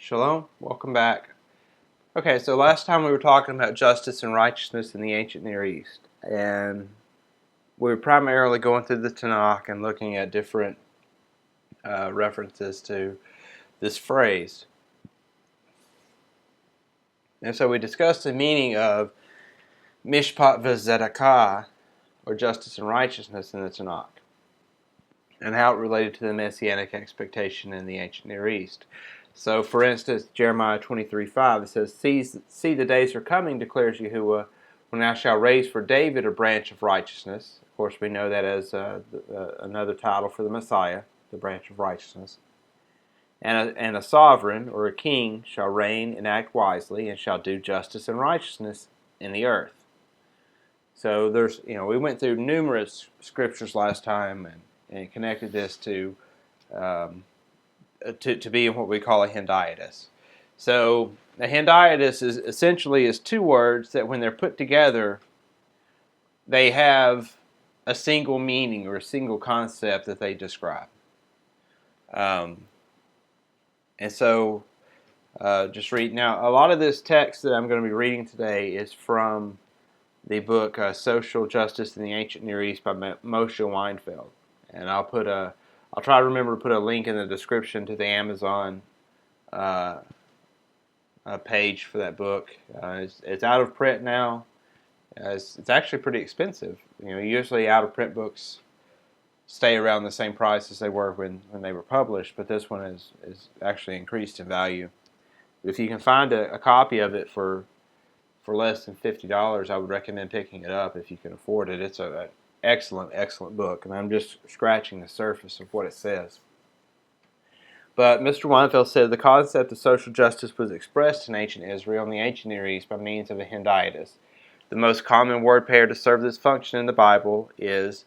Shalom, welcome back. Okay, so last time we were talking about justice and righteousness in the ancient Near East, and we were primarily going through the Tanakh and looking at different references to this phrase. And so we discussed the meaning of mishpat v'zedakah, or justice and righteousness in the Tanakh, and how it related to the messianic expectation in the ancient Near East. So, for instance, Jeremiah 23:5, it says, See the days are coming, declares Yahuwah, when I shall raise for David a branch of righteousness. Of course, we know that as another title for the Messiah, the branch of righteousness. And a sovereign, or a king, shall reign and act wisely, and shall do justice and righteousness in the earth. So we went through numerous scriptures last time and connected this to be in what we call a hendiadys. So a hendiadys is essentially two words that when they're put together, they have a single meaning or a single concept that they describe. And so just read. Now, a lot of this text that I'm going to be reading today is from the book Social Justice in the Ancient Near East by Moshe Weinfeld. And I'll try to remember to put a link in the description to the Amazon page for that book. It's out of print now. It's actually pretty expensive. Usually out of print books stay around the same price as they were when they were published, but this one is actually increased in value. But if you can find a copy of it for less than $50, I would recommend picking it up if you can afford it. It's an excellent book, and I'm just scratching the surface of what it says. But Mr. Weinfeld said the concept of social justice was expressed in ancient Israel and the ancient Near East by means of a hendiadys. The most common word pair to serve this function in the Bible is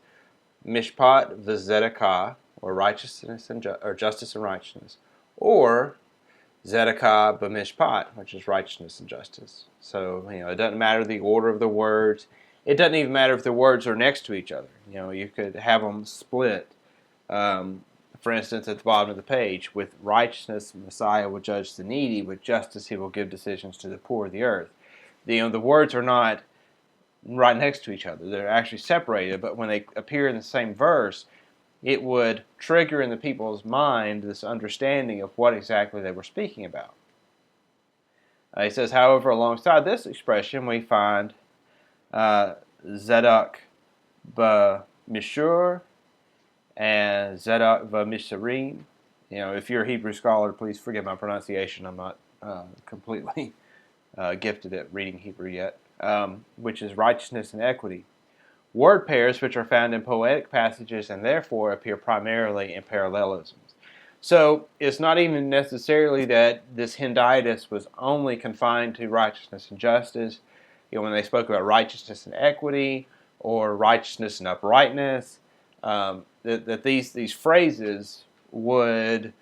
mishpat v'zedakah, or righteousness or justice and righteousness, or zedakah b'mishpat, which is righteousness and justice. So it doesn't matter the order of the words. It doesn't even matter if the words are next to each other. You could have them split. For instance, at the bottom of the page, with righteousness, Messiah will judge the needy. With justice, he will give decisions to the poor of the earth. The words are not right next to each other. They're actually separated, but when they appear in the same verse, it would trigger in the people's mind this understanding of what exactly they were speaking about. He says, however, alongside this expression, we find Zedek b'mishur and Zedek b'misharim. If you're a Hebrew scholar, please forgive my pronunciation. I'm not completely gifted at reading Hebrew yet, which is righteousness and equity. Word pairs which are found in poetic passages and therefore appear primarily in parallelisms. So it's not even necessarily that this hendiadys was only confined to righteousness and justice. When they spoke about righteousness and equity or righteousness and uprightness, that these phrases would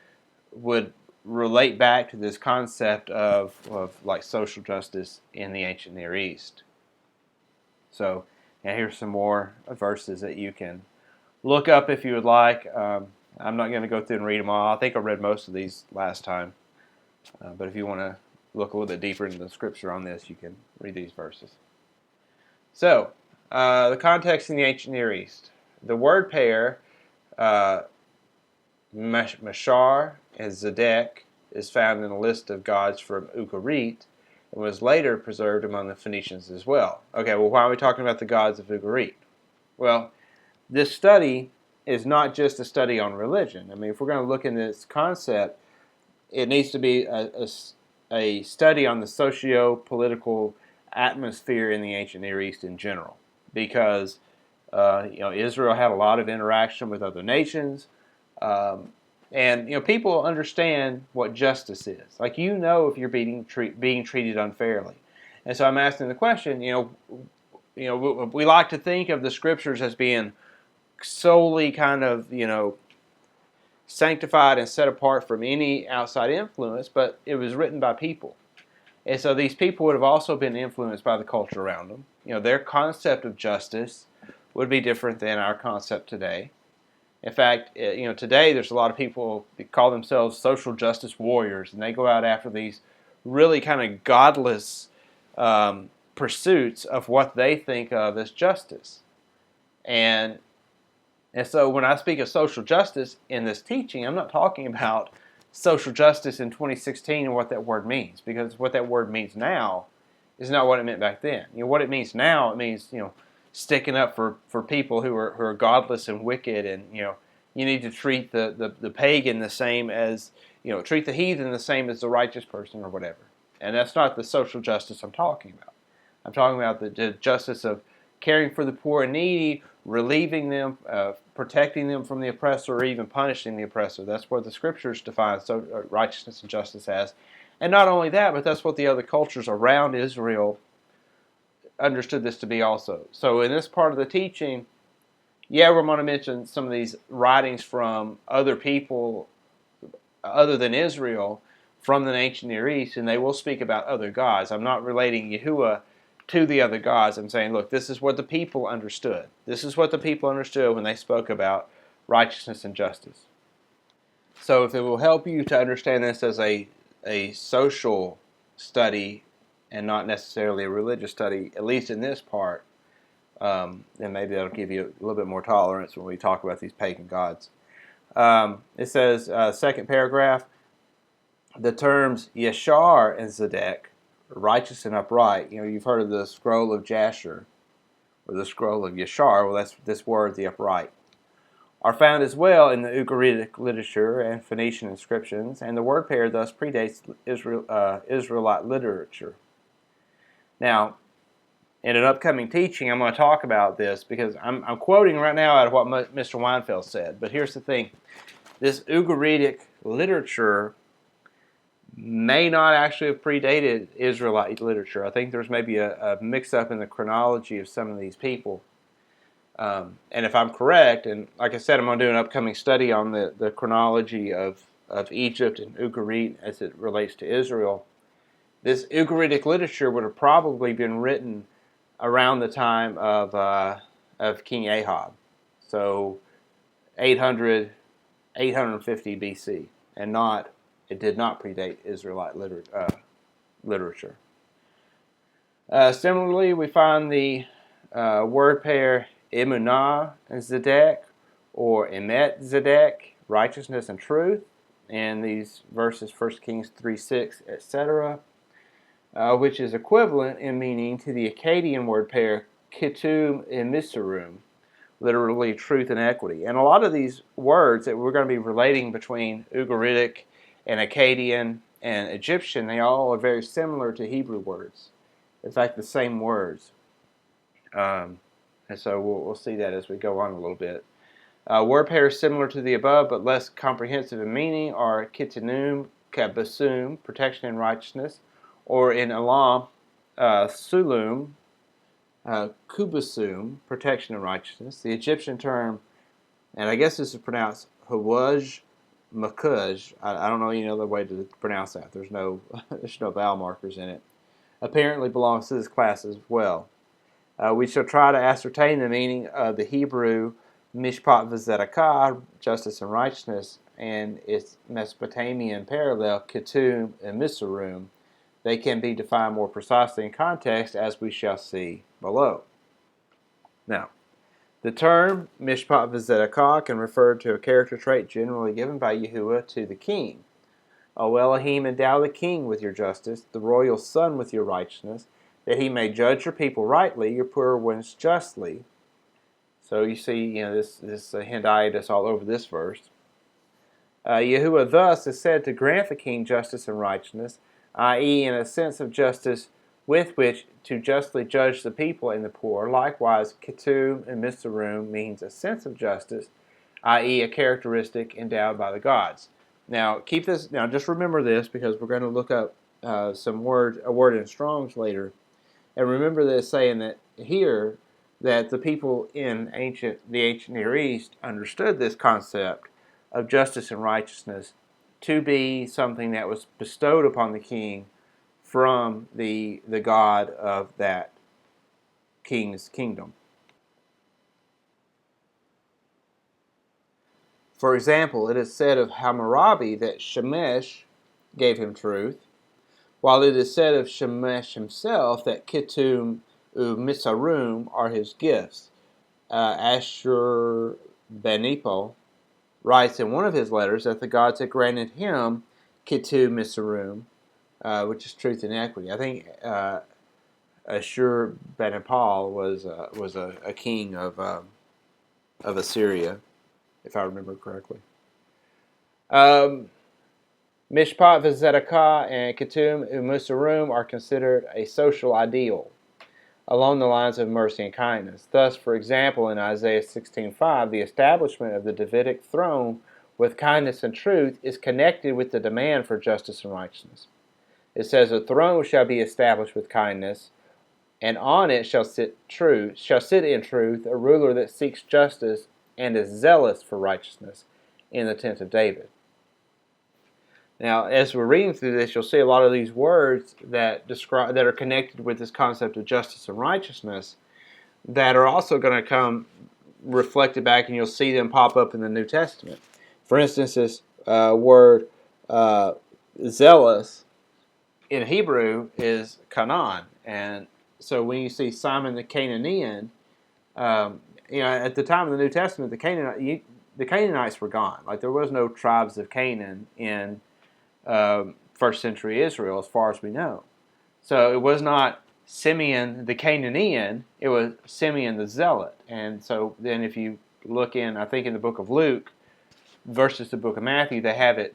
relate back to this concept of like social justice in the ancient Near East. So, and here's some more verses that you can look up if you would like. I'm not going to go through and read them all. I think I read most of these last time. But if you want to look a little bit deeper into the scripture on this, you can read these verses. So, the context in the ancient Near East. The word pair, Mashar and Zedek, is found in a list of gods from Ugarit, and was later preserved among the Phoenicians as well. Okay, well, why are we talking about the gods of Ugarit? Well, this study is not just a study on religion. I mean, if we're going to look in this concept, it needs to be a study on the socio-political atmosphere in the ancient Near East in general, because Israel had a lot of interaction with other nations, and people understand what justice is. Like if you're being treated unfairly, and so I'm asking the question. We like to think of the scriptures as being solely kind of sanctified and set apart from any outside influence, but it was written by people, and so these people would have also been influenced by the culture around them. Their concept of justice would be different than our concept today. In fact, today there's a lot of people that call themselves social justice warriors, and they go out after these really kind of godless pursuits of what they think of as justice. And so when I speak of social justice in this teaching, I'm not talking about social justice in 2016 and what that word means, because what that word means now is not what it meant back then. What it means now, it means sticking up for people who are godless and wicked, and you need to treat the pagan the same as treat the heathen the same as the righteous person or whatever. And that's not the social justice I'm talking about. I'm talking about the justice of caring for the poor and needy, relieving them, protecting them from the oppressor, or even punishing the oppressor. That's what the scriptures define righteousness and justice as. And not only that, but that's what the other cultures around Israel understood this to be also. So in this part of the teaching, we're going to mention some of these writings from other people other than Israel from the ancient Near East, and they will speak about other gods. I'm not relating Yeshua to the other gods. I'm saying, look, this is what the people understood. This is what the people understood when they spoke about righteousness and justice. So if it will help you to understand this as a social study and not necessarily a religious study, at least in this part, then maybe that'll give you a little bit more tolerance when we talk about these pagan gods. It says, second paragraph, the terms Yashar and Zedek, righteous and upright. You've heard of the scroll of Jasher, or the scroll of Yashar. Well, that's this word, the upright, are found as well in the Ugaritic literature and Phoenician inscriptions, and the word pair thus predates Israelite literature. Now, in an upcoming teaching, I'm going to talk about this because I'm quoting right now out of what Mr. Weinfeld said. But here's the thing. This Ugaritic literature may not actually have predated Israelite literature. I think there's maybe a mix-up in the chronology of some of these people. And if I'm correct, and like I said, I'm going to do an upcoming study on the chronology of Egypt and Ugarit as it relates to Israel. This Ugaritic literature would have probably been written around the time of King Ahab, so 850 BC, and it did not predate Israelite literature. Similarly, we find the word pair Emunah and Zedek, or Emet Zedek, righteousness and truth, in these verses, 1 Kings 3:6, etc., which is equivalent in meaning to the Akkadian word pair Kitum and Misarum, literally truth and equity. And a lot of these words that we're going to be relating between Ugaritic and Akkadian and Egyptian, they all are very similar to Hebrew words. In fact, the same words. And so we'll see that as we go on a little bit. Word pairs similar to the above but less comprehensive in meaning are Kitanum, Kabasum, protection and righteousness, or in Elam, Sulum, Kubasum, protection and righteousness. The Egyptian term, and I guess this is pronounced Hawaj Makuj. I don't know any other way to pronounce that. There's no vowel markers in it. Apparently belongs to this class as well. We shall try to ascertain the meaning of the Hebrew Mishpat V'Zedekah, justice and righteousness, and its Mesopotamian parallel, Ketum and Misarum. They can be defined more precisely in context, as we shall see below. Now, the term Mishpat V'Zedekah can refer to a character trait generally given by Yahuwah to the king. O Elohim, endow the king with your justice, the royal son with your righteousness, that he may judge your people rightly, your poor ones justly. So you see, this hendiatus all over this verse. Yahuwah thus is said to grant the king justice and righteousness, i.e., in a sense of justice with which to justly judge the people and the poor. Likewise, Ketum and Misarum means a sense of justice, i.e., a characteristic endowed by the gods. Now, just remember this, because we're going to look up a word in Strong's later, and remember this saying that here that the people in the ancient Near East understood this concept of justice and righteousness to be something that was bestowed upon the king from the God of that king's kingdom. For example, it is said of Hammurabi that Shemesh gave him truth, while it is said of Shemesh himself that Kittim Misarum are his gifts. Ashurbanipal writes in one of his letters that the gods had granted him Kittim Misarum, which is truth and equity. I think Ashurbanipal was a king of Assyria, if I remember correctly. Mishpat v'Zedekah and Kittim Musarum are considered a social ideal along the lines of mercy and kindness. Thus, for example, in Isaiah 16:5, the establishment of the Davidic throne with kindness and truth is connected with the demand for justice and righteousness. It says, "A throne shall be established with kindness, and on it shall sit in truth, a ruler that seeks justice and is zealous for righteousness in the tent of David." Now, as we're reading through this, you'll see a lot of these words that are connected with this concept of justice and righteousness that are also going to come reflected back, and you'll see them pop up in the New Testament. For instance, this word zealous in Hebrew is kanan, and so when you see Simon the Canaanian, at the time of the New Testament, the Canaanites were gone. Like, there was no tribes of Canaan in first century Israel, as far as we know. So it was not Simeon the Canaanian, it was Simeon the Zealot. And so then if you look in, I think in the book of Luke versus the book of Matthew, they have it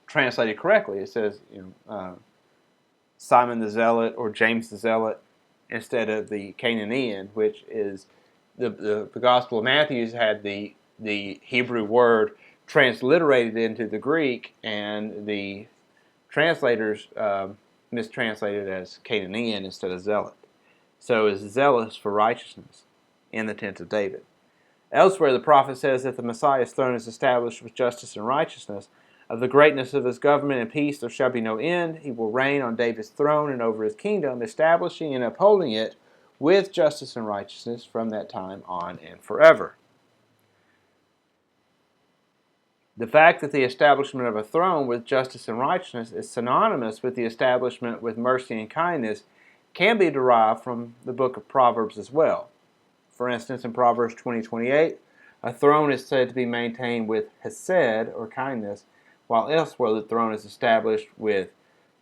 translated correctly. It says, Simon the Zealot or James the Zealot instead of the Canaanian, which is the Gospel of Matthew had the Hebrew word transliterated into the Greek, and the translators mistranslated as Canaanian instead of zealot. So is zealous for righteousness in the tent of David. Elsewhere, the prophet says that the Messiah's throne is established with justice and righteousness. Of the greatness of his government and peace there shall be no end. He will reign on David's throne and over his kingdom, establishing and upholding it with justice and righteousness from that time on and forever. The fact that the establishment of a throne with justice and righteousness is synonymous with the establishment with mercy and kindness can be derived from the book of Proverbs as well. For instance, in Proverbs 20:28, a throne is said to be maintained with hesed, or kindness, while elsewhere the throne is established with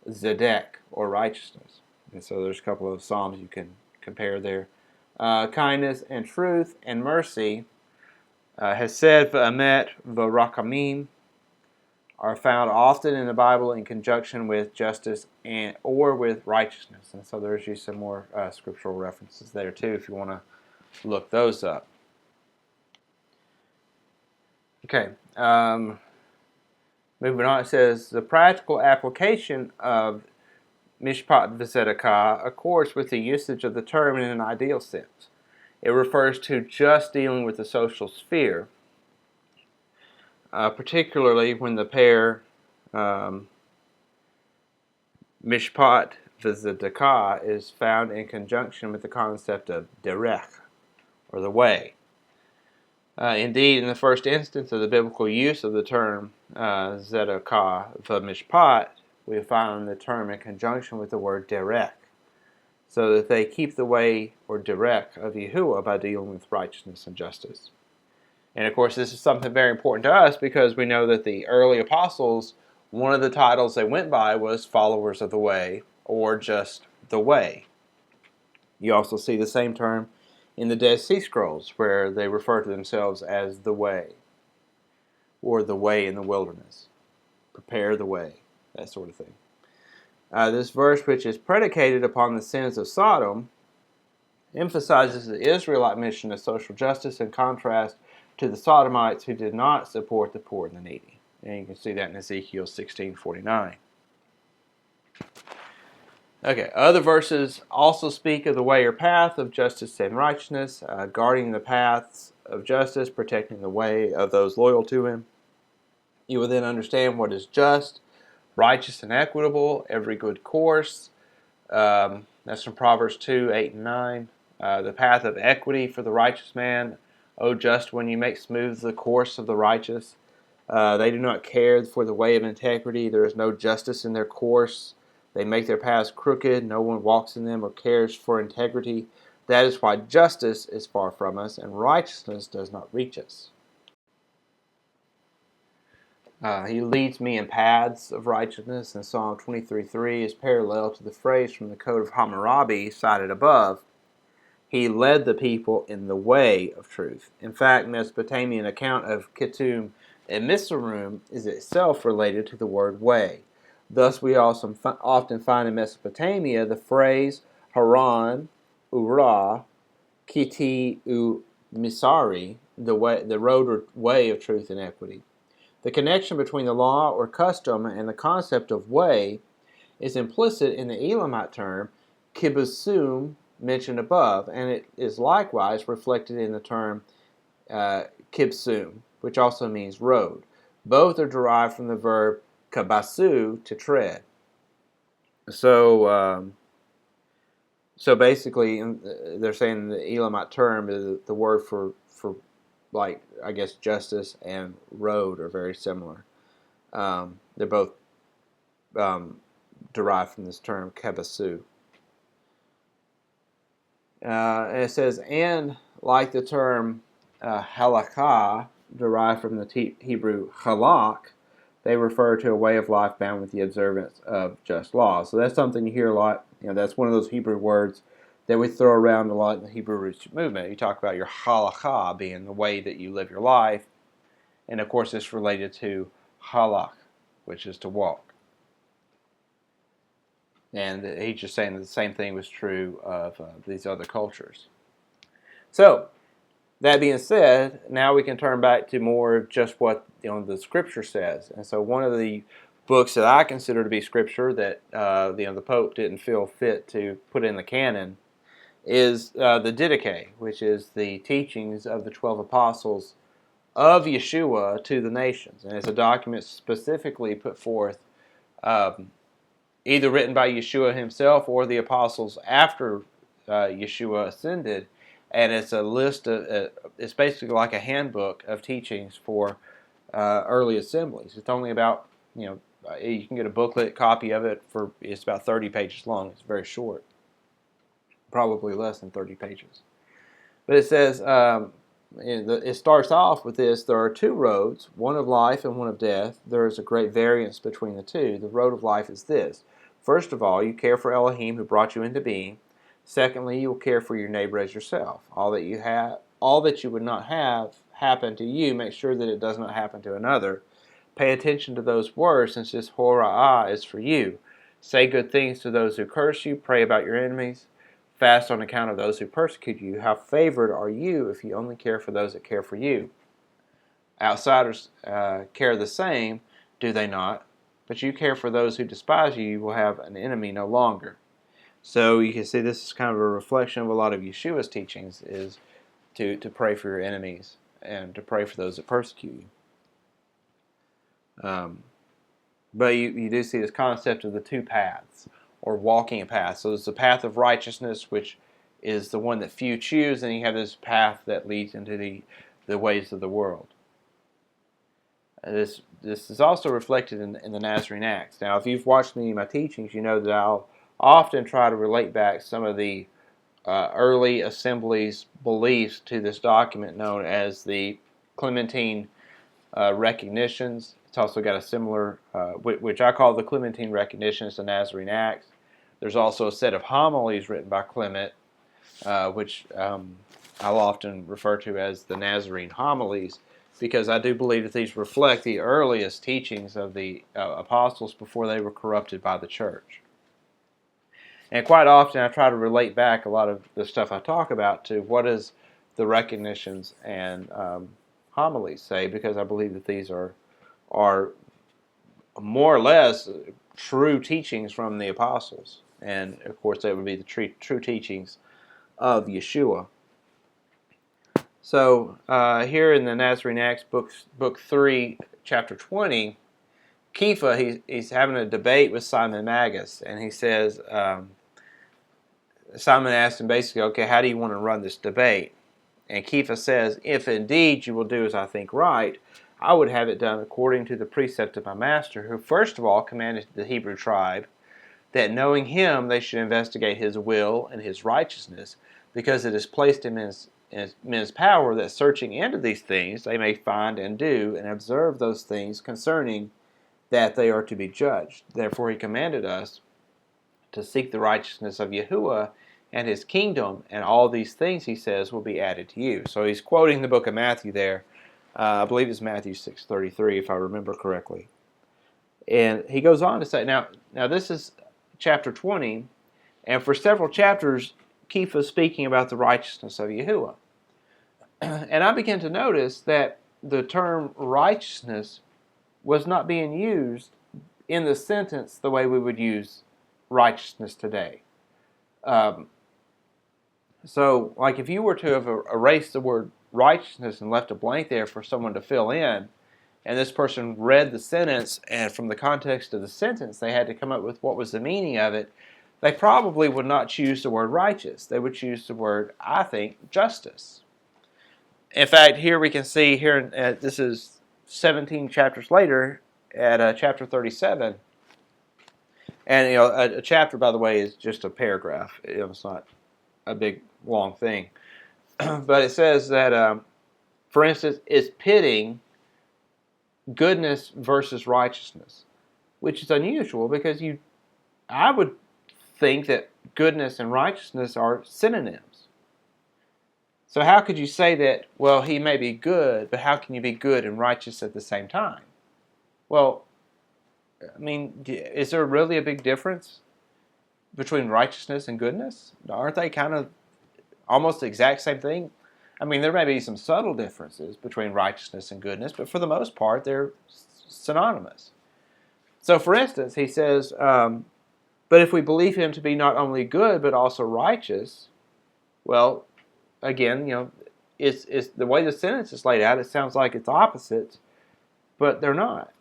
zedek, or righteousness. And so there's a couple of psalms you can compare there. Kindness and truth and mercy, hesed v'emet v'rakamim, are found often in the Bible in conjunction with justice or with righteousness. And so there's you some more scriptural references there too if you want to look those up. Okay, moving on, it says the practical application of Mishpat v'Zedekah accords with the usage of the term in an ideal sense. It refers to just dealing with the social sphere, particularly when the pair Mishpat v'Zedekah is found in conjunction with the concept of derech, or the way. Indeed, in the first instance of the biblical use of the term Zedekah v'Mishpat, we find the term in conjunction with the word derech, so that they keep the way, or derech, of Yahuwah by dealing with righteousness and justice. And of course, this is something very important to us because we know that the early apostles, one of the titles they went by was followers of the way, or just the way. You also see the same term in the Dead Sea Scrolls, where they refer to themselves as the way, or the way in the wilderness. Prepare the way, that sort of thing. This verse, which is predicated upon the sins of Sodom, emphasizes the Israelite mission of social justice in contrast to the Sodomites who did not support the poor and the needy. And you can see that in Ezekiel 16:49. Okay, other verses also speak of the way or path of justice and righteousness, guarding the paths of justice, protecting the way of those loyal to him. You will then understand what is just, righteous and equitable, every good course. That's from Proverbs 2:8 and 9. The path of equity for the righteous man O just one, you make smooth the course of the righteous. They do not care for the way of integrity. There is no justice in their course. They make their paths crooked. No one walks in them or cares for integrity. That is why justice is far from us, and righteousness does not reach us. He leads me in paths of righteousness, and Psalm 23:3 is parallel to the phrase from the Code of Hammurabi cited above. He led the people in the way of truth. In fact, Mesopotamian account of Kittim and Mizraim is itself related to the word way. Thus, we also often find in Mesopotamia the phrase Haran, Ura, Kiti, Misari, the road or way of truth and equity. The connection between the law or custom and the concept of way is implicit in the Elamite term kibbusum mentioned above, and it is likewise reflected in the term kibsum, which also means road. Both are derived from the verb kabasu, to tread. So basically, they're saying the Elamite term is the word for like, I guess, justice and road are very similar. They're both derived from this term kabasu. And it says, and like the term halakha, derived from the Hebrew halak, they refer to a way of life bound with the observance of just laws. So that's something you hear a lot. That's one of those Hebrew words that we throw around a lot in the Hebrew roots movement. You talk about your halakha being the way that you live your life, and of course it's related to halak, which is to walk. And he's just saying that the same thing was true of these other cultures. So, that being said, now we can turn back to more of just what the Scripture says. And so, one of the books that I consider to be Scripture that the Pope didn't feel fit to put in the canon is the Didache, which is the teachings of the 12 apostles of Yeshua to the nations. And it's a document specifically put forth either written by Yeshua himself or the apostles after Yeshua ascended, and it's a list of, it's basically like a handbook of teachings for early assemblies. It's only about, you can get a booklet copy of it it's about 30 pages long. It's very short, probably less than 30 pages. But it says, it starts off with this: there are two roads, one of life and one of death. There is a great variance between the two. The road of life is this: first of all, you care for Elohim who brought you into being. Secondly, you will care for your neighbor as yourself. All that you would not have happen to you, make sure that it does not happen to another. Pay attention to those words, since this hora'ah is for you. Say good things to those who curse you. Pray about your enemies. Fast on account of those who persecute you. How favored are you if you only care for those that care for you? Outsiders care the same, do they not? But you care for those who despise you, you will have an enemy no longer. So you can see this is kind of a reflection of a lot of Yeshua's teachings, is to pray for your enemies and to pray for those that persecute you. But you do see this concept of the two paths, or walking a path. So there's the path of righteousness, which is the one that few choose, and you have this path that leads into the ways of the world. This is also reflected in the Nazarene Acts. Now, if you've watched many of my teachings, you know that I'll often try to relate back some of the early assemblies' beliefs to this document known as the Clementine recognitions. It's also got a similar, which I call the Clementine recognitions, the Nazarene Acts. There's also a set of homilies written by Clement, which I'll often refer to as the Nazarene homilies, because I do believe that these reflect the earliest teachings of the apostles before they were corrupted by the church. And quite often I try to relate back a lot of the stuff I talk about to what does the recognitions and homilies say, because I believe that these are more or less true teachings from the apostles. And of course that would be the true teachings of Yeshua. So here in the Nazarene Acts, book 3, chapter 20, Kepha, he's having a debate with Simon Magus, and he says, Simon asked him basically, okay, how do you want to run this debate? And Kepha says, if indeed you will do as I think right, I would have it done according to the precept of my master, who first of all commanded the Hebrew tribe that knowing him they should investigate his will and his righteousness, because it is placed in men's power that searching into these things they may find and do and observe those things concerning that they are to be judged. Therefore he commanded us to seek the righteousness of Yeshua and his kingdom, and all these things, he says, will be added to you. So he's quoting the book of Matthew there. I believe it's Matthew 6:33, if I remember correctly. And he goes on to say, now this is chapter 20, and for several chapters, Kepha is speaking about the righteousness of Yeshua. And I began to notice that the term righteousness was not being used in the sentence the way we would use righteousness today. So, like if you were to have erased the word righteousness and left a blank there for someone to fill in, and this person read the sentence, and from the context of the sentence, they had to come up with what was the meaning of it, they probably would not choose the word righteous. They would choose the word, I think, justice. In fact, here we can see, this is 17 chapters later, at chapter 37. And a chapter, by the way, is just a paragraph. It's not a big, long thing. But it says that, for instance, it's pitting goodness versus righteousness, which is unusual because I would think that goodness and righteousness are synonyms. So how could you say that, well, he may be good, but how can you be good and righteous at the same time? Well, I mean, is there really a big difference between righteousness and goodness? Aren't they kind of almost the exact same thing? I mean, there may be some subtle differences between righteousness and goodness, but for the most part, they're synonymous. So, for instance, he says, but if we believe him to be not only good, but also righteous, well, again, it's the way the sentence is laid out, it sounds like it's opposites, but they're not.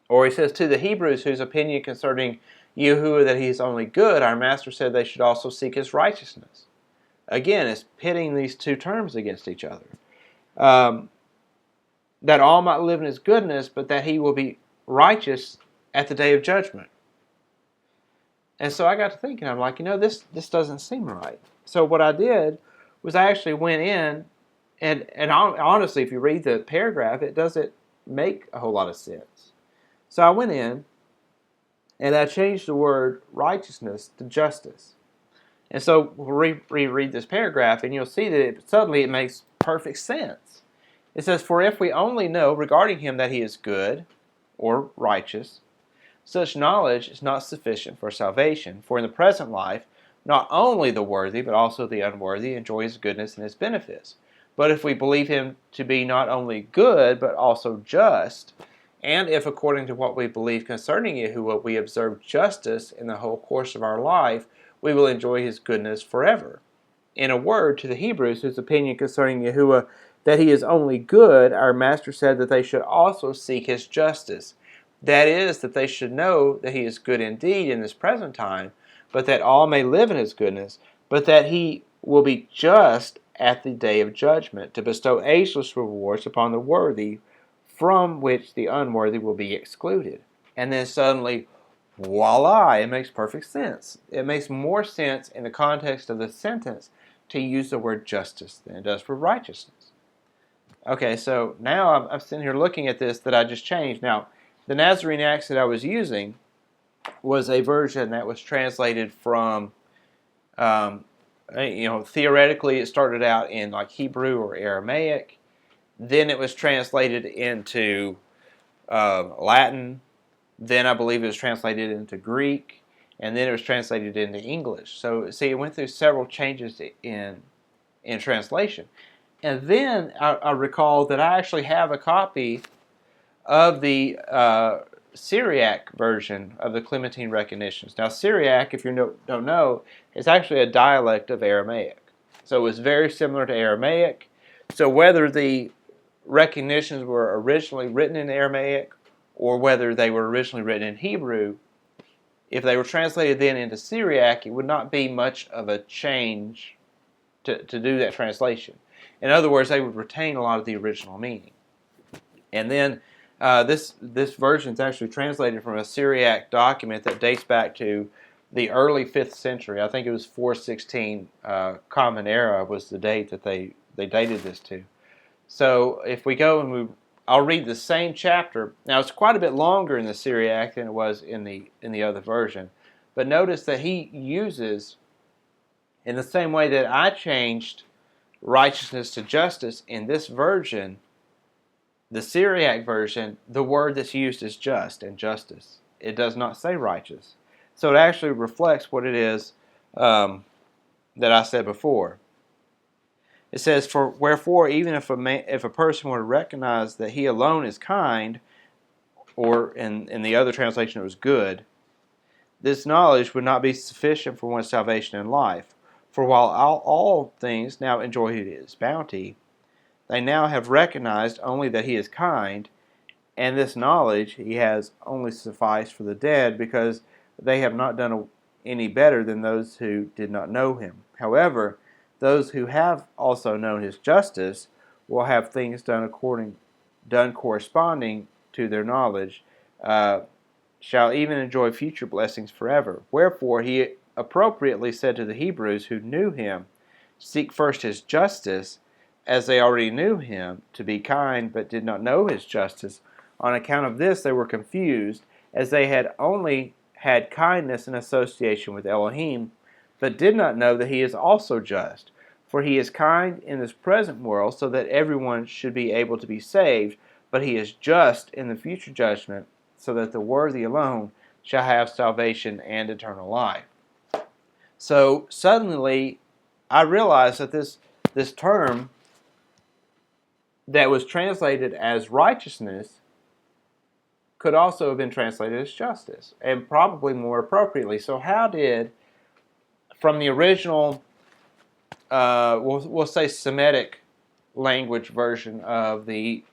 Or he says, to the Hebrews whose opinion concerning Yahuwah that he is only good, our master said they should also seek his righteousness. Again, it's pitting these two terms against each other. That all might live in his goodness, but that he will be righteous at the day of judgment. And so I got to thinking, I'm like, this doesn't seem right. So what I did was I actually went in, and honestly, if you read the paragraph, it doesn't make a whole lot of sense. So I went in, and I changed the word righteousness to justice. And so we'll reread this paragraph, and you'll see that suddenly it makes perfect sense. It says, for if we only know regarding him that he is good or righteous, such knowledge is not sufficient for salvation. For in the present life, not only the worthy, but also the unworthy enjoy his goodness and his benefits. But if we believe him to be not only good, but also just, and if according to what we believe concerning Yahuwah we observe justice in the whole course of our life, we will enjoy his goodness forever. In a word, to the Hebrews whose opinion concerning Yahuwah that he is only good, our master said that they should also seek his justice. That is, that they should know that he is good indeed in this present time, but that all may live in his goodness, but that he will be just at the day of judgment, to bestow ageless rewards upon the worthy, from which the unworthy will be excluded. And then suddenly, voila, it makes perfect sense. It makes more sense in the context of the sentence to use the word justice than it does for righteousness. Okay, so now I'm sitting here looking at this that I just changed. Now, the Nazarene Acts that I was using was a version that was translated from, theoretically it started out in like Hebrew or Aramaic. Then it was translated into Latin. Then I believe it was translated into Greek. And then it was translated into English. So, see, it went through several changes in translation. And then I recall that I actually have a copy of the Syriac version of the Clementine recognitions. Now, Syriac, if you don't know, is actually a dialect of Aramaic. So it was very similar to Aramaic. So whether the recognitions were originally written in Aramaic or whether they were originally written in Hebrew, if they were translated then into Syriac, it would not be much of a change to do that translation. In other words, they would retain a lot of the original meaning. And then this version is actually translated from a Syriac document that dates back to the early 5th century. I think it was 416 Common Era was the date that they dated this to. So if we go and I'll read the same chapter. Now it's quite a bit longer in the Syriac than it was in the other version. But notice that he uses, in the same way that I changed righteousness to justice in this version, the Syriac version, the word that's used is just and justice. It does not say righteous. So it actually reflects what it is that I said before. It says, "For wherefore, even if a person were to recognize that he alone is kind," or in the other translation it was good, "this knowledge would not be sufficient for one's salvation and life. For while all things now enjoy his bounty, they now have recognized only that he is kind, and this knowledge he has only sufficed for the dead, because they have not done any better than those who did not know him. However, those who have also known his justice will have things done corresponding to their knowledge, shall even enjoy future blessings forever. Wherefore he appropriately said to the Hebrews who knew him, seek first his justice, as they already knew him to be kind, but did not know his justice. On account of this they were confused, as they had only had kindness in association with Elohim, but did not know that he is also just. For he is kind in this present world, so that everyone should be able to be saved, but he is just in the future judgment, so that the worthy alone shall have salvation and eternal life." So suddenly I realized that this term that was translated as righteousness could also have been translated as justice, and probably more appropriately. So how did, from the original, we'll say Semitic language version of the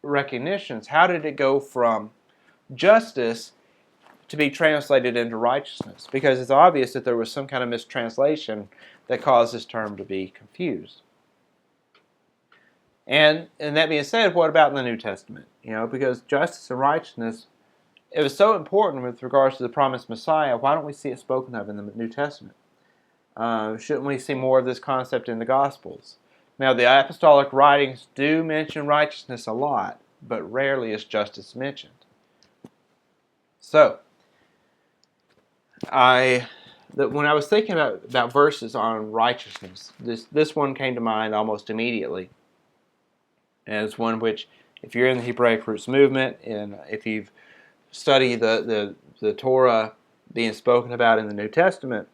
recognitions, how did it go from justice to be translated into righteousness? Because it's obvious that there was some kind of mistranslation that caused this term to be confused. And that being said, what about in the New Testament? Because justice and righteousness, it was so important with regards to the promised Messiah, why don't we see it spoken of in the New Testament? Shouldn't we see more of this concept in the Gospels? Now, the apostolic writings do mention righteousness a lot, but rarely is justice mentioned. So, when I was thinking about verses on righteousness, this one came to mind almost immediately. And it's one which, if you're in the Hebraic roots movement, and if you've studied the Torah being spoken about in the New Testament,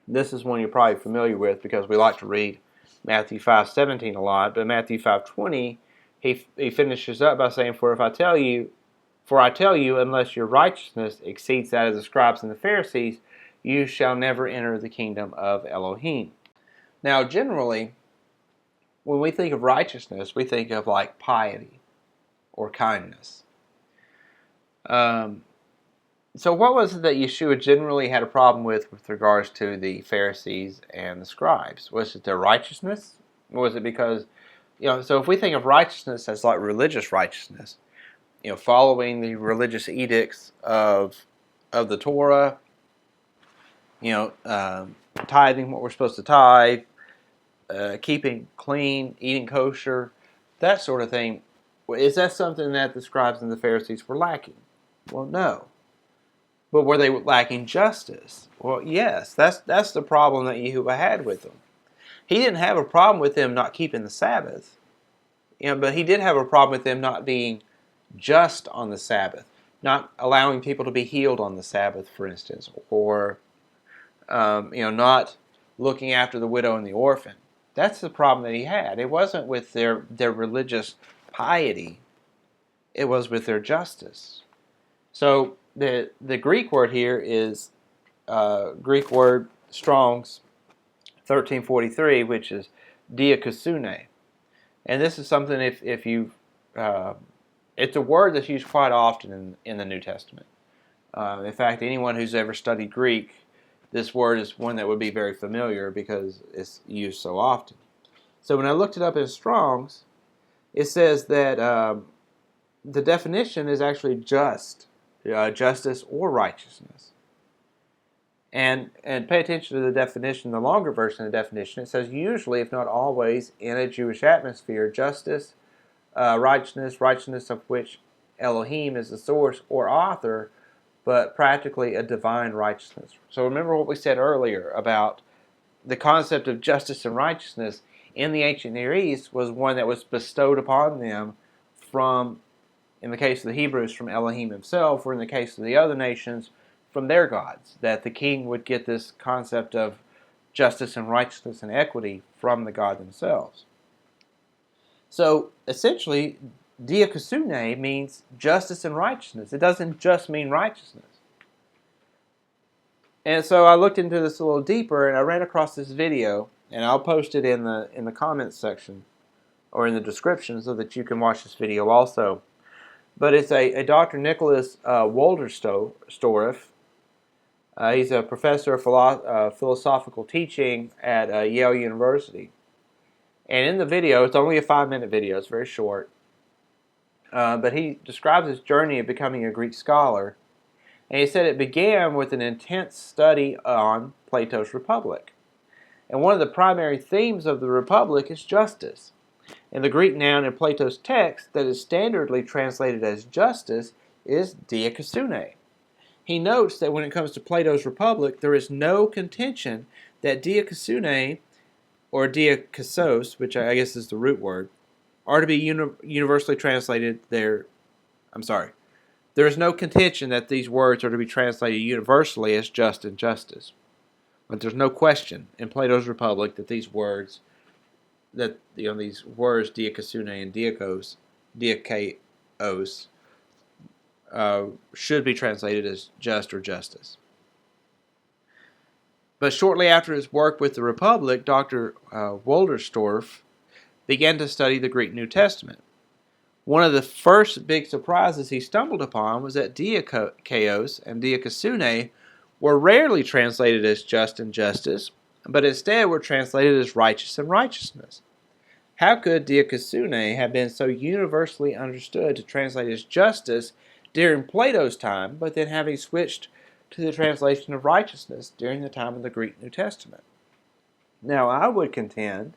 this is one you're probably familiar with, because we like to read Matthew 5:17 a lot. But Matthew 5:20, he finishes up by saying, For I tell you, unless your righteousness exceeds that of the scribes and the Pharisees, you shall never enter the kingdom of Elohim. Now, generally, when we think of righteousness, we think of like piety or kindness. So what was it that Yeshua generally had a problem with regards to the Pharisees and the scribes? Was it their righteousness? Or was it because, so if we think of righteousness as like religious righteousness, following the religious edicts of the Torah, tithing what we're supposed to tithe, keeping clean, eating kosher, that sort of thing, is that something that the scribes and the Pharisees were lacking? Well, no. But were they lacking justice? Well, yes. That's the problem that Yeshua had with them. He didn't have a problem with them not keeping the Sabbath, but he did have a problem with them not being just on the Sabbath, not allowing people to be healed on the Sabbath, for instance, or not looking after the widow and the orphan. That's the problem that he had. It wasn't with their religious piety. It was with their justice. So the Greek word here is Greek word Strong's 1343, which is diakosune. And this is something if you it's a word that's used quite often in the New Testament. In fact, anyone who's ever studied Greek, this word is one that would be very familiar because it's used so often. So when I looked it up in Strong's, it says that the definition is actually justice or righteousness. And pay attention to the definition, the longer version of the definition. It says usually, if not always, in a Jewish atmosphere, justice, righteousness of which Elohim is the source or author, but practically a divine righteousness. So remember what we said earlier about the concept of justice and righteousness in the ancient Near East was one that was bestowed upon them from, in the case of the Hebrews, from Elohim himself, or in the case of the other nations, from their gods, that the king would get this concept of justice and righteousness and equity from the God themselves. So essentially, diakosune means justice and righteousness. It doesn't just mean righteousness. And so I looked into this a little deeper, and I ran across this video, and I'll post it in the comments section or in the description so that you can watch this video also. But it's a Dr. Nicholas Wolderstorff. He's a professor of philosophical teaching at Yale University. And in the video, it's only a 5-minute video, it's very short, but he describes his journey of becoming a Greek scholar. And he said it began with an intense study on Plato's Republic. And one of the primary themes of the Republic is justice. And the Greek noun in Plato's text that is standardly translated as justice is diakosune. He notes that when it comes to Plato's Republic, there is no contention that diakosune or diakosos, which I guess is the root word, are to be universally translated there. There is no contention that these words are to be translated universally as just and justice. But there's no question in Plato's Republic that these words, diakosune and diakos, should be translated as just or justice. But shortly after his work with the Republic, Dr. Wolderstorff began to study the Greek New Testament. One of the first big surprises he stumbled upon was that diakos and diakosune were rarely translated as just and justice, but instead were translated as righteous and righteousness. How could diakosune have been so universally understood to translate as justice during Plato's time, but then having switched to the translation of righteousness during the time of the Greek New Testament? Now, I would contend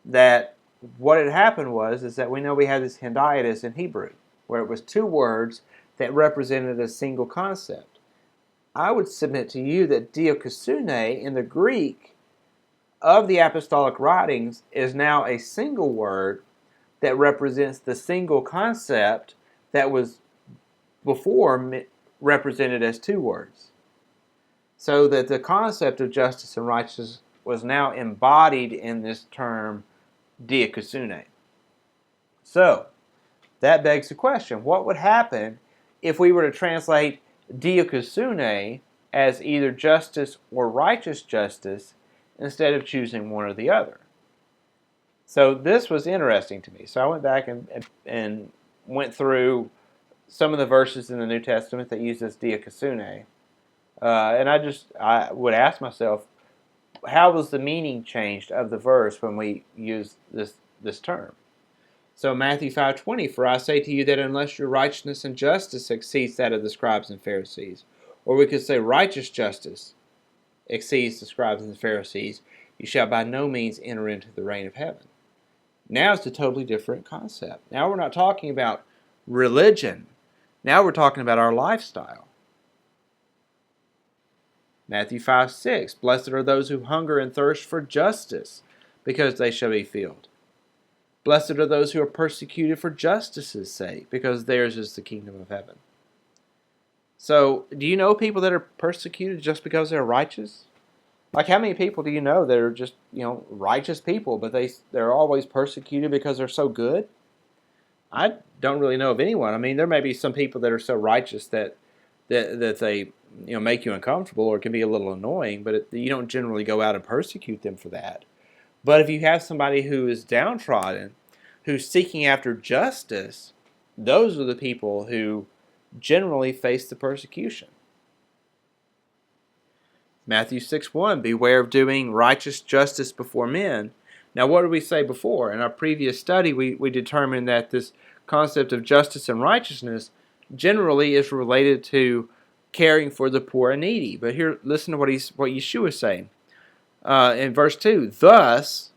that what had happened is that we know we had this hendiadys in Hebrew, where it was two words that represented a single concept. I would submit to you that diakosune in the Greek of the apostolic writings is now a single word that represents the single concept that was before represented as two words. So that the concept of justice and righteousness was now embodied in this term diakosune. So, that begs the question, what would happen if we were to translate diakosune as either justice or righteous justice instead of choosing one or the other? So this was interesting to me. So I went back and went through some of the verses in the New Testament that use this diakosune. And I would ask myself, how was the meaning changed of the verse when we use this term? So Matthew 5:20, for I say to you that unless your righteousness and justice exceeds that of the scribes and Pharisees, or we could say righteous justice exceeds the scribes and the Pharisees, you shall by no means enter into the reign of heaven. Now it's a totally different concept. Now we're not talking about religion. Now we're talking about our lifestyle. Matthew 5:6, blessed are those who hunger and thirst for justice, because they shall be filled. Blessed are those who are persecuted for justice's sake, because theirs is the kingdom of heaven. So, do you know people that are persecuted just because they're righteous? Like, how many people do you know that are just, righteous people, but they're always persecuted because they're so good? I don't really know of anyone. I mean, there may be some people that are so righteous that they make you uncomfortable or can be a little annoying, but you don't generally go out and persecute them for that. But if you have somebody who is downtrodden, who's seeking after justice, those are the people who generally face the persecution. Matthew 6:1, beware of doing righteous justice before men. Now, what did we say before? In our previous study, we determined that this concept of justice and righteousness generally is related to caring for the poor and needy. But here, listen to what Yeshua is saying. In verse 2, thus,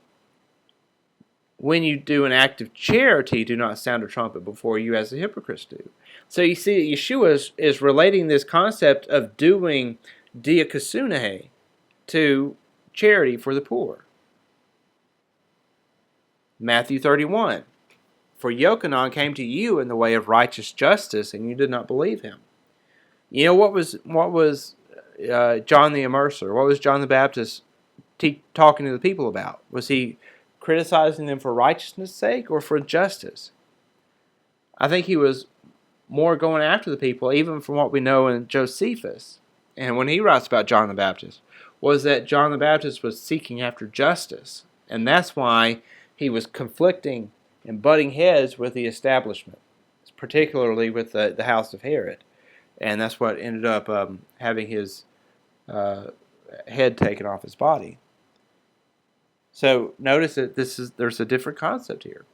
when you do an act of charity, do not sound a trumpet before you as the hypocrites do. So you see, Yeshua is relating this concept of doing diakasunehe to charity for the poor. Matthew 31, for Yochanan came to you in the way of righteous justice, and you did not believe him. You know, what was John the Immerser? What was John the Baptist talking to the people about? Was he criticizing them for righteousness' sake or for justice? I think he was more going after the people, even from what we know in Josephus. And when he writes about John the Baptist, was that John the Baptist was seeking after justice. And that's why he was conflicting and butting heads with the establishment, particularly with the house of Herod. And that's what ended up having his head taken off his body. So notice that there's a different concept here.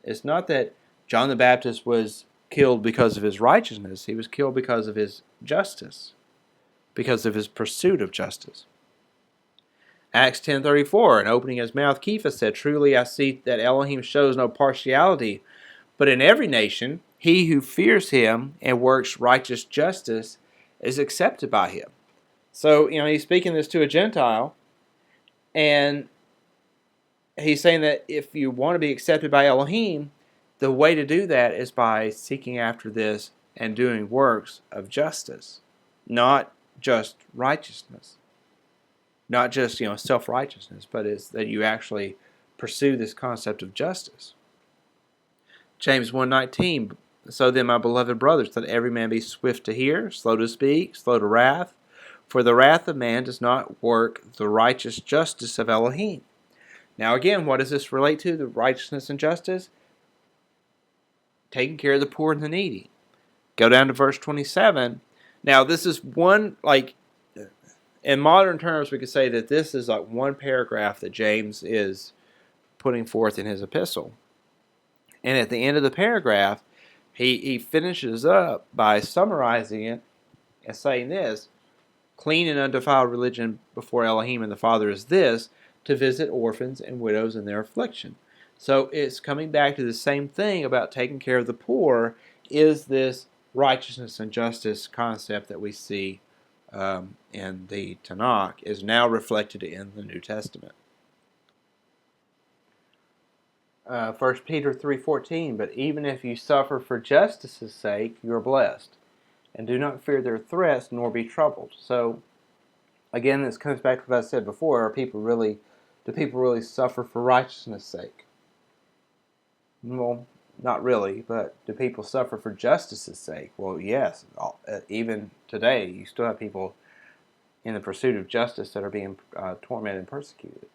It's not that John the Baptist was killed because of his righteousness. He was killed because of his justice, because of his pursuit of justice. Acts 10:34, and opening his mouth, Cephas said, truly I see that Elohim shows no partiality, but in every nation, he who fears him and works righteous justice is accepted by him. So, he's speaking this to a Gentile, and he's saying that if you want to be accepted by Elohim, the way to do that is by seeking after this and doing works of justice, not just righteousness. Not just, self-righteousness, but it's that you actually pursue this concept of justice. James 1:19, so then, my beloved brothers, let every man be swift to hear, slow to speak, slow to wrath, for the wrath of man does not work the righteous justice of Elohim. Now again, what does this relate to, the righteousness and justice? Taking care of the poor and the needy. Go down to verse 27. Now this is one, in modern terms, we could say that this is like one paragraph that James is putting forth in his epistle. And at the end of the paragraph, he finishes up by summarizing it and saying this, clean and undefiled religion before Elohim and the Father is this, to visit orphans and widows in their affliction. So it's coming back to the same thing about taking care of the poor, is this righteousness and justice concept that we see in the Tanakh is now reflected in the New Testament. 1 Peter 3:14, but even if you suffer for justice's sake, you are blessed, and do not fear their threats, nor be troubled. So, again, this comes back to what I said before: do people really suffer for righteousness' sake? Well, not really, but do people suffer for justice's sake? Well, yes. Even today, you still have people in the pursuit of justice that are being tormented and persecuted.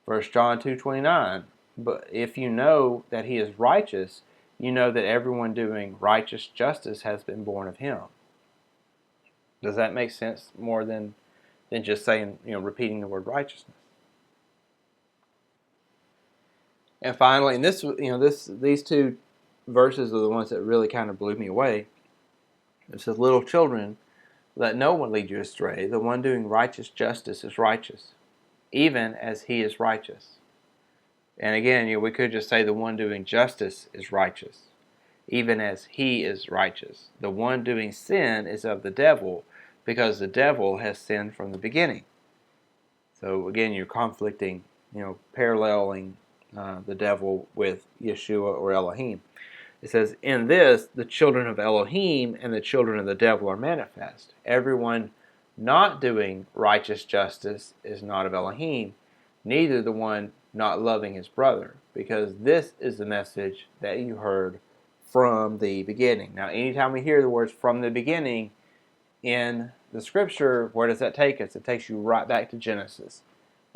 1 John 2:29, but if you know that he is righteous, you know that everyone doing righteous justice has been born of him. Does that make sense more than just saying, repeating the word righteousness? And finally, and these two verses are the ones that really kind of blew me away. It says, little children, let no one lead you astray. The one doing righteous justice is righteous, even as he is righteous. And again, we could just say the one doing justice is righteous, even as he is righteous. The one doing sin is of the devil, because the devil has sinned from the beginning. So again, you're conflicting, paralleling the devil with Yeshua or Elohim. It says, in this, the children of Elohim and the children of the devil are manifest. Everyone not doing righteous justice is not of Elohim, neither the one not loving his brother, because this is the message that you heard from the beginning. Now, anytime we hear the words from the beginning in the scripture, where does that take us? It takes you right back to Genesis.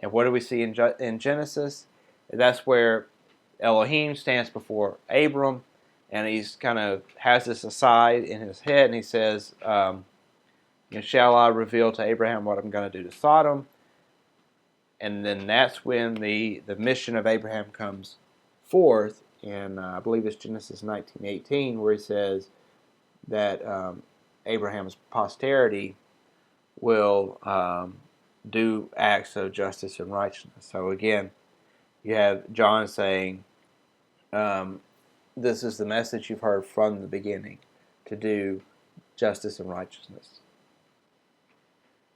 And what do we see in Genesis? That's where Elohim stands before Abram, and he's kind of has this aside in his head, and he says, shall I reveal to Abraham what I'm going to do to Sodom? And then that's when the mission of Abraham comes forth in, I believe it's Genesis 19:18, where he says that Abraham's posterity will do acts of justice and righteousness. So again, you have John saying, this is the message you've heard from the beginning, to do justice and righteousness.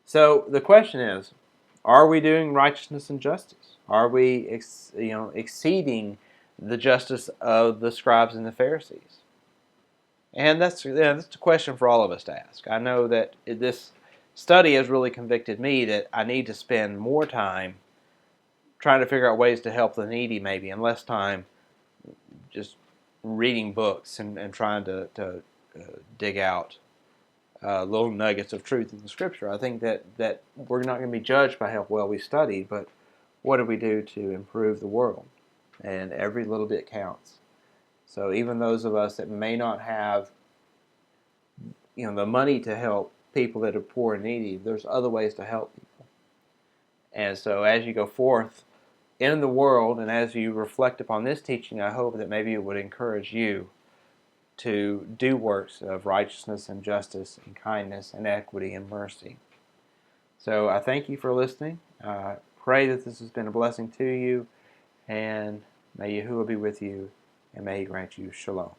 So the question is, are we doing righteousness and justice? Are we exceeding the justice of the scribes and the Pharisees? And that's a question for all of us to ask. I know that this study has really convicted me that I need to spend more time trying to figure out ways to help the needy, maybe, and less time just reading books and trying to dig out little nuggets of truth in the Scripture. I think that we're not going to be judged by how well we studied, but what do we do to improve the world? And every little bit counts. So even those of us that may not have the money to help people that are poor and needy, there's other ways to help people. And so as you go forth in the world and as you reflect upon this teaching, I hope that maybe it would encourage you to do works of righteousness and justice and kindness and equity and mercy. So I thank you for listening. Pray that this has been a blessing to you, and may Yahuwah be with you, and may He grant you shalom.